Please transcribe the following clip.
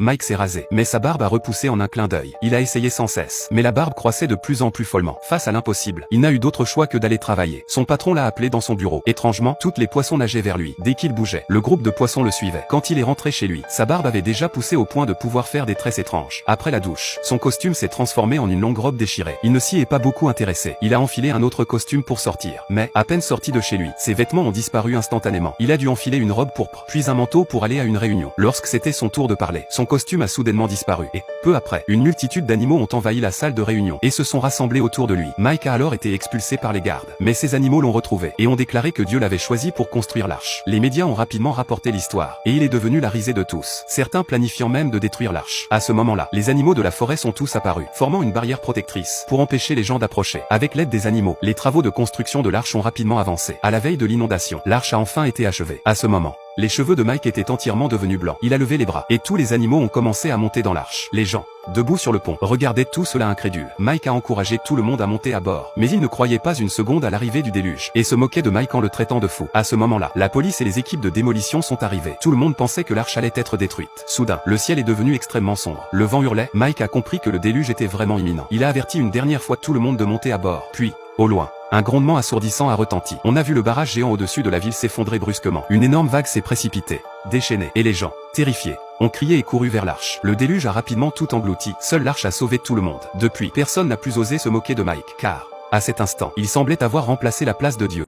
Mike s'est rasé, mais sa barbe a repoussé en un clin d'œil. Il a essayé sans cesse, mais la barbe croissait de plus en plus follement. Face à l'impossible, il n'a eu d'autre choix que d'aller travailler. Son patron l'a appelé dans son bureau. Étrangement, toutes les poissons nageaient vers lui. Dès qu'il bougeait, le groupe de poissons le suivait. Quand il est rentré chez lui, sa barbe avait déjà poussé au point de pouvoir faire des tresses étranges. Après la douche, son costume s'est transformé en une longue robe déchirée. Il ne s'y est pas beaucoup intéressé. Il a enfilé un autre costume pour sortir. Mais, à peine sorti de chez lui, ses vêtements ont disparu instantanément. Il a dû enfiler une robe pourpre, puis un manteau pour aller à une réunion. Lorsque c'était son tour de parler, son costume a soudainement disparu. Et, peu après, une multitude d'animaux ont envahi la salle de réunion et se sont rassemblés autour de lui. Mike a alors été expulsé par les gardes. Mais ces animaux l'ont retrouvé et ont déclaré que Dieu l'avait choisi pour construire l'arche. Les médias ont rapidement rapporté l'histoire et il est devenu la risée de tous. Certains planifiant même de détruire l'arche. À ce moment-là, les animaux de la forêt sont tous apparus, formant une barrière protectrice pour empêcher les gens d'approcher. Avec l'aide des animaux, les travaux de construction de l'arche ont rapidement avancé. À la veille de l'inondation, l'arche a enfin été achevée. À ce moment, les cheveux de Mike étaient entièrement devenus blancs. Il a levé les bras, et tous les animaux ont commencé à monter dans l'arche. Les gens, debout sur le pont, regardaient tout cela incrédules. Mike a encouragé tout le monde à monter à bord. Mais il ne croyait pas une seconde à l'arrivée du déluge, et se moquait de Mike en le traitant de fou. À ce moment-là, la police et les équipes de démolition sont arrivées. Tout le monde pensait que l'arche allait être détruite. Soudain, le ciel est devenu extrêmement sombre. Le vent hurlait. Mike a compris que le déluge était vraiment imminent. Il a averti une dernière fois tout le monde de monter à bord. Puis, au loin, un grondement assourdissant a retenti. On a vu le barrage géant au-dessus de la ville s'effondrer brusquement. Une énorme vague s'est précipitée, déchaînée, et les gens, terrifiés, ont crié et couru vers l'arche. Le déluge a rapidement tout englouti. Seule l'arche a sauvé tout le monde. Depuis, personne n'a plus osé se moquer de Mike, car, à cet instant, il semblait avoir remplacé la place de Dieu.